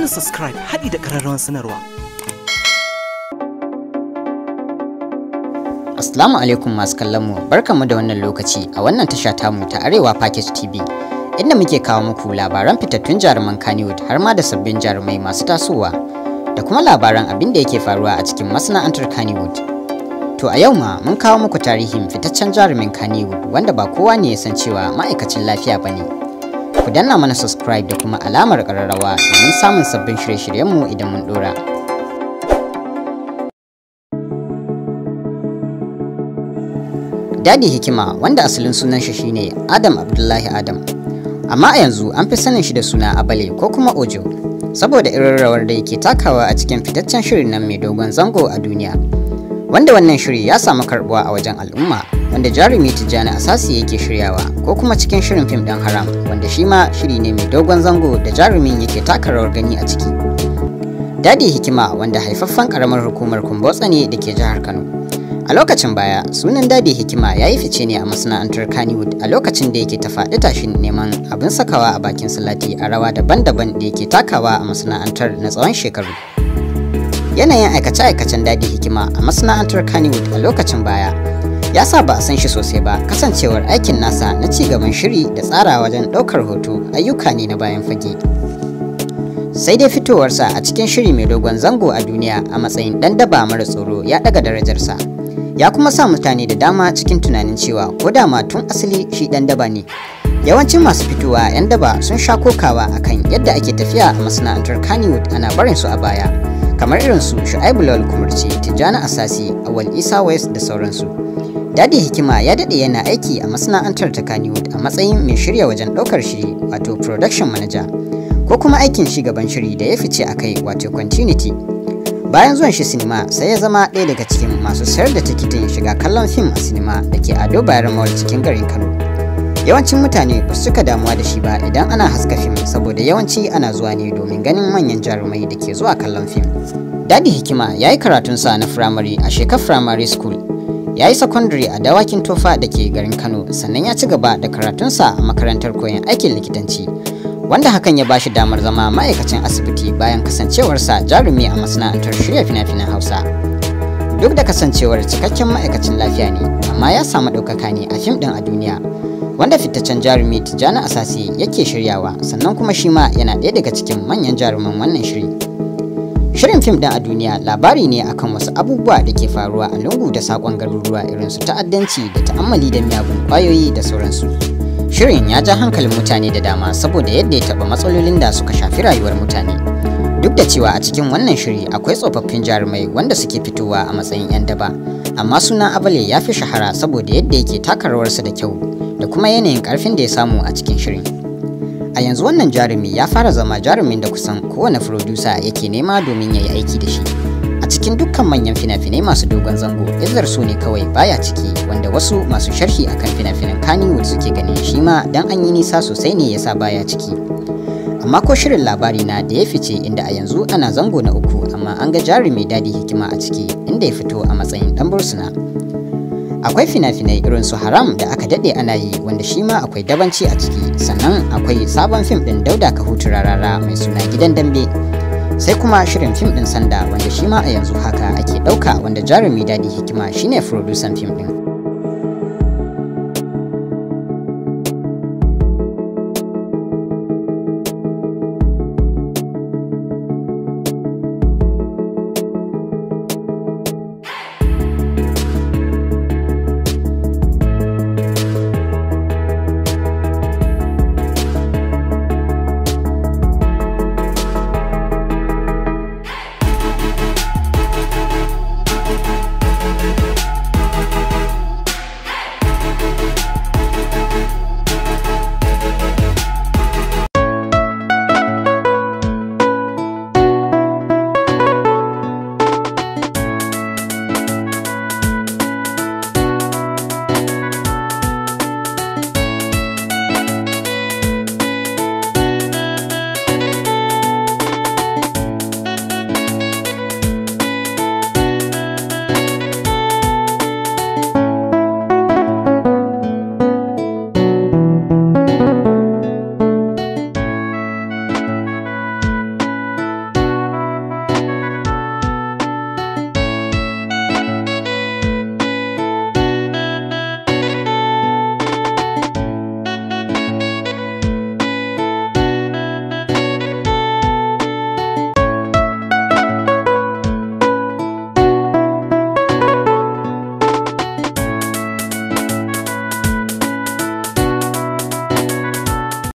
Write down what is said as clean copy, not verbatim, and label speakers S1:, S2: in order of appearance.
S1: danna subscribe haɗi da ƙararrawar sanarwa.
S2: Assalamu alaikum masu kallon mu, barkanmu da wannan lokaci a wannan tasha tamu ta Arewa Package TV, inda muke kawo muku labaran fitattun jaruman Kannywood har ma da sabbin jarumai masu tasowa, da kuma labaran abin da yake faruwa a cikin masana'antar Kannywood. To a yau ma mun kawo muku tarihin fitaccen jarumin Kannywood wanda ba kowa ne ya san cewa ma'aikacin lafiya bane. Ku danna mana subscribe da kuma alamar ƙararrawa domin samun sabbin shirye-shiryenmu idan mun dora. Daddy Hikima, wanda asalin sunan shi shine Adam Abdullahi Adam, amma a yanzu an fi sanin shi da suna Abale ko kuma Ojo, saboda irin rawar da yake takawa a cikin fitaccen shirin nan mai dogon zango a duniya, wanda wannan shiri ya samu karbuwa a wajen al'umma, wanda jarumi Tijjani Asasi yake shiryawa, ko kuma cikin shirin fim ɗin Haram, wanda shi ma shiri ne mai dogon zango da jarumin yake taka rawar gani a ciki. Daddy Hikima, wanda haifaffen karamar hukumar Kumbotso ne da ke jihar Kano. A lokacin baya, sunan Daddy Hikima ya yi fice ne a masana'antar Kannywood a lokacin da yake ta faɗi tashin neman abin sakawa a bakin salati a rawa daban-daban da yake takawa a masana'antar na tsawon shekaru. Yanayin aikace-aikacen Daddy Hikima a masana'antar Kannywood a lokacin baya ya sa ba a san shi sosai ba, kasancewar aikin nasa na ci gaban shiri da tsara wajen ɗaukar hoto ayyuka ne na bayan fage. Sai dai fitowarsa a cikin shiri mai dogon zango a duniya a matsayin ɗan daba mara tsoro ya ɗaga darajarsa. Ya kuma sa mutane da dama cikin tunanin cewa ko da ma tun asali shi dan daba ne. Yawancin masu fitowa 'yan daba sun sha kokawa akan yadda ake tafiya a masana'antar Kannywood ana barin su a baya, kamar irin su Shu'aibu Lawal Kumurci, Tijjani Asasi, Awal Isa West da sauransu. Daddy Hikima ya dade yana aiki a masana'antar ta Kannywood a matsayin mai shirya wajen ɗaukar shiri, wato production manager, ko kuma aikin gaban shiri da ya fice akai, wato continuity. Bayan zuwan shi sinima, sai ya zama ɗaya daga cikin masu sayar da tikitin shiga kallon fim a sinima da ke Ado Bayero Mall cikin garin Kano. Yawancin mutane ba su cika damuwa da shi ba idan ana haska fim, saboda yawanci ana zuwa ne domin ganin manyan jarumai da ke zuwa kallon fim. Daddy Hikima ya yi karatunsa na firamare a Sheka Primary School, ya yi secondary a Dawakin Tofa da ke garin Kano, sannan ya ci gaba da karatunsa a makarantar koyon aikin likitanci, wanda hakan ya bashi damar zama ma'aikacin asibiti bayan kasancewarsa jarumi a masana'antar shirya fina-finan Hausa. Duk da kasancewar cikakken ma'aikacin lafiya ne, amma ya samu ɗaukaka ne a fim ɗin a duniya, wanda fitaccen jarumi Tijjani Asasi yake shiryawa, sannan kuma shi ma yana ɗaya daga cikin manyan jaruman wannan shiri. Shirin fim ɗin a duniya labari ne akan wasu abubuwa da ke faruwa a lungu da saƙon garuruwa, irin su ta'addanci da ta'ammali da miyagun ƙwayoyi da sauransu. Shirin ya ja hankalin mutane da dama saboda yadda ya taɓa matsalolin da suka shafi rayuwar mutane. Duk da cewa a cikin wannan shiri akwai tsofaffin jarumai wanda suke fitowa a matsayin 'yan daba, amma sunan Abale ya fi shahara saboda yadda yake taka rawarsa da kyau da kuma yanayin ƙarfin da ya samu a cikin shirin. A yanzu wannan jarumi ya fara zama jarumin da kusan kowane furodusa yake nema domin ya yi aiki da shi. A cikin dukkan manyan fina-finai masu dogon zango, Illar So ne kawai baya ciki, wanda wasu masu sharhi akan fina-finan Kannywood suke ganin shi ma dan an yi nisa sosai ne yasa baya ciki. Amma ko shirin labari na da ya fice, inda a yanzu ana zango na 3, amma an ga jarumi Daddy Hikima a ciki, inda ya fito a matsayin dan bursuna. Akwai fina-finai irin su Haram da aka dade ana yi, wanda shi ma akwai dabanci a ciki, sannan akwai sabon fim din Dauda Kahutu Rarara mai suna Gidan Dambe. Sai kuma shirin fim ɗin Sanda, wanda shi ma a yanzu haka ake ɗauka, wanda jarumi Daddy Hikima shine furodusan fim ɗin.